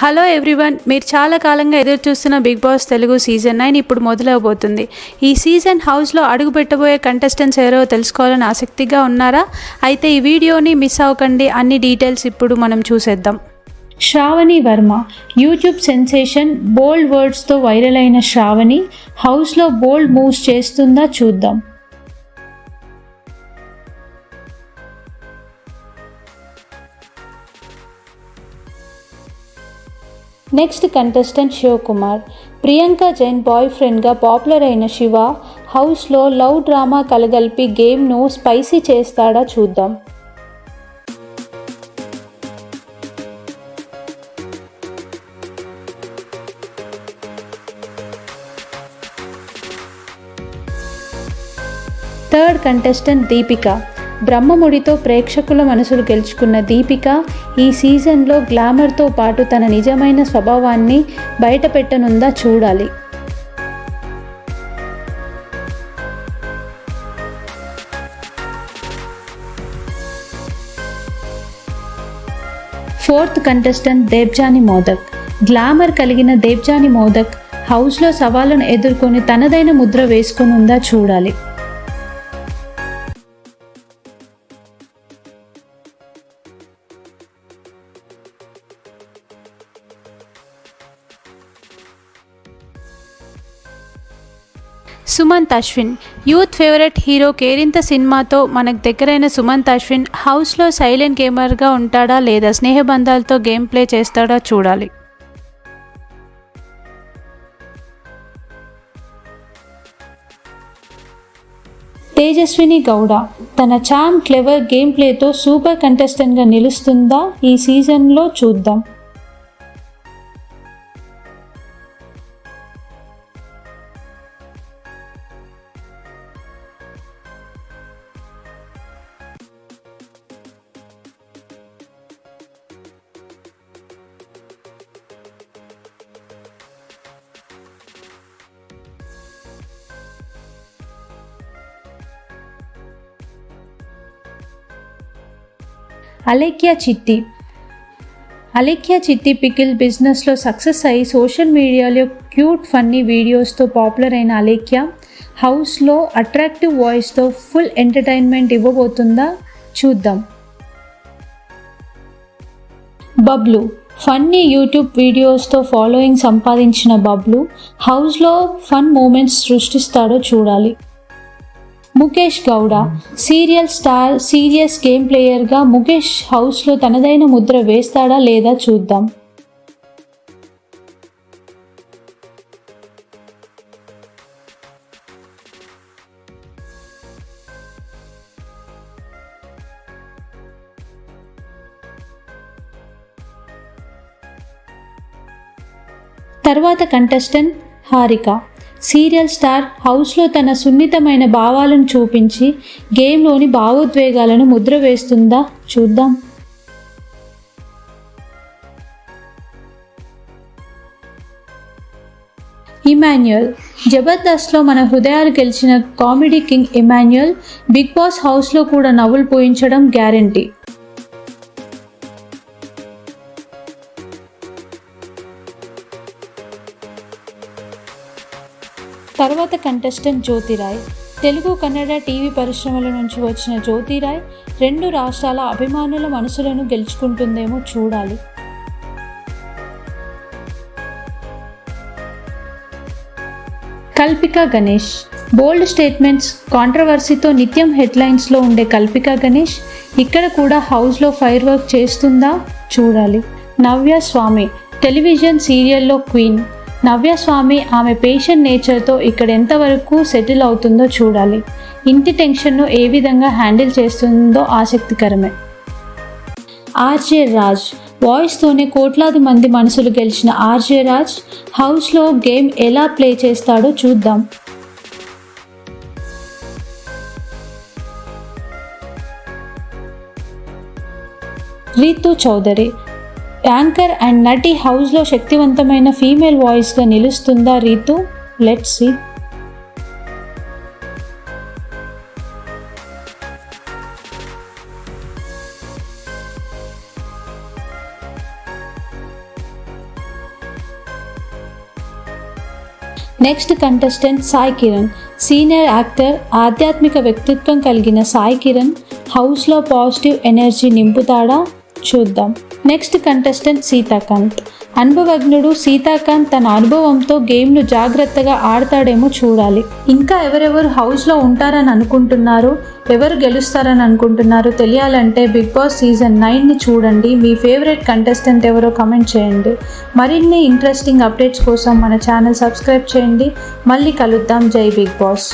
Hello everyone, మీరు చాలా కాలంగా ఎదురు చూస్తున్న బిగ్ బాస్ తెలుగు సీజన్ 9 ఇప్పుడు మొదలవబోతుంది. ఈ సీజన్ హౌస్లో అడుగుపెట్టబోయే కంటెస్టెంట్స్ ఎవరో తెలుసుకోవాలని ఆసక్తిగా ఉన్నారా? అయితే ఈ వీడియోని మిస్ అవ్వకండి. అన్ని డీటెయిల్స్ ఇప్పుడు మనం చూసేద్దాం. Shravani Varma YouTube sensation. Bold వర్డ్స్తో వైరల్ అయిన శ్రావణి హౌస్లో బోల్డ్ మూవ్స్ చేస్తుందా చూద్దాం. Next contestant Shivakumar. Priyanka Jain boy ఫ్రెండ్గా పాపులర్ అయిన శివ హౌస్లో లవ్ డ్రామా కలగలిపి గేమ్ను స్పైసీ చేస్తాడా చూద్దాం. Third contestant Deepika. బ్రహ్మముడితో ప్రేక్షకుల మనసులు గెలుచుకున్న దీపిక ఈ సీజన్లో గ్లామర్తో పాటు తన నిజమైన స్వభావాన్ని బయటపెట్టనుందా చూడాలి. Fourth contestant Debjani modak. Glamour కలిగిన దేబ్జాని మోదక్ హౌస్లో సవాళ్ళను ఎదుర్కొని తనదైన ముద్ర వేసుకొనుందా చూడాలి. Sumanth Ashwin. Youth favourite hero Kerintha సినిమాతో మనకు దగ్గరైన సుమంత్ అశ్విన్ హౌస్లో సైలెంట్ గేమర్గా ఉంటాడా లేదా స్నేహబంధాలతో గేమ్ ప్లే చేస్తాడా చూడాలి. తేజస్విని గౌడ. తన చామ్, క్లెవర్ గేమ్ ప్లేతో సూపర్ కంటెస్టెంట్గా నిలుస్తుందా ఈ సీజన్లో చూద్దాం. అలేఖ్యా చిట్టి పికిల్ బిజినెస్లో సక్సెస్ అయ్యి సోషల్ మీడియాలో క్యూట్ ఫన్నీ వీడియోస్తో పాపులర్ అయిన అలేఖ్య హౌస్లో అట్రాక్టివ్ వాయిస్తో ఫుల్ ఎంటర్టైన్మెంట్ ఇవ్వబోతుందా చూద్దాం. బబ్లు. ఫన్నీ యూట్యూబ్ వీడియోస్తో ఫాలోయింగ్ సంపాదించిన బబ్లు హౌస్లో ఫన్ మూమెంట్స్ సృష్టిస్తాడో చూడాలి. Mukesh Gowda. Serial star, serious game ప్లేయర్గా ముఖేష్ హౌస్లో తనదైన ముద్ర వేస్తాడా లేదా చూద్దాం. తర్వాత కంటెస్టెంట్ హారిక. సీరియల్ స్టార్ హౌస్లో తన సున్నితమైన భావాలను చూపించి గేమ్లోని భావోద్వేగాలను ముద్ర వేస్తుందా చూద్దాం. ఇమాన్యుయల్. జబర్దస్త్లో మన హృదయాలు గెలిచిన comedy king Emmanuel Bigg Boss హౌస్లో కూడా నవ్వులు పోయించడం గ్యారంటీ. తర్వాత కంటెస్టెంట్ జ్యోతిరాయ్. తెలుగు, కన్నడ టీవీ పరిశ్రమల నుంచి వచ్చిన జ్యోతిరాయ్ 2 రాష్ట్రాల అభిమానుల మనసులను గెలుచుకుంటుందేమో చూడాలి. కల్పిక గణేష్. బోల్డ్ స్టేట్మెంట్స్, కాంట్రవర్సీతో నిత్యం హెడ్లైన్స్లో ఉండే కల్పిక గణేష్ ఇక్కడ కూడా హౌస్లో ఫైర్ వర్క్ చేస్తుందా చూడాలి. నవ్య స్వామి. టెలివిజన్ సీరియల్లో క్వీన్ నవ్య స్వామి ఆమె పేషెంట్ నేచర్తో ఇక్కడ ఎంతవరకు సెటిల్ అవుతుందో చూడాలి. ఇంటి టెన్షన్ను ఏ విధంగా హ్యాండిల్ చేస్తుందో ఆసక్తికరమే. ఆర్జే రాజ్. వాయిస్తోనే కోట్లాది మంది మనసులు గెలిచిన ఆర్జే రాజ్ హౌస్లో గేమ్ ఎలా ప్లే చేస్తాడో చూద్దాం. రీతు చౌదరి. యాంకర్ అండ్ నటి హౌస్లో శక్తివంతమైన ఫీమేల్ వాయిస్గా నిలుస్తుందా Ritu? Let's see. Next contestant Sai Kiran. Senior actor, ఆధ్యాత్మిక వ్యక్తిత్వం కలిగిన సాయి కిరణ్ హౌస్లో పాజిటివ్ ఎనర్జీ నింపుతాడా? చూద్దాం. Next contestant Sitakanth. అనుభవజ్ఞుడు సీతాకాంత్ తన అనుభవంతో గేమ్ను జాగ్రత్తగా ఆడతాడేమో చూడాలి. ఇంకా ఎవరెవరు హౌస్లో ఉంటారని అనుకుంటున్నారు, ఎవరు గెలుస్తారని అనుకుంటున్నారు తెలియాలంటే బిగ్ బాస్ సీజన్ 9ని చూడండి. మీ ఫేవరెట్ కంటెస్టెంట్ ఎవరో కమెంట్ చేయండి. మరిన్ని ఇంట్రెస్టింగ్ అప్డేట్స్ కోసం మన ఛానల్ సబ్స్క్రైబ్ చేయండి. మళ్ళీ కలుద్దాం. జై బిగ్ బాస్.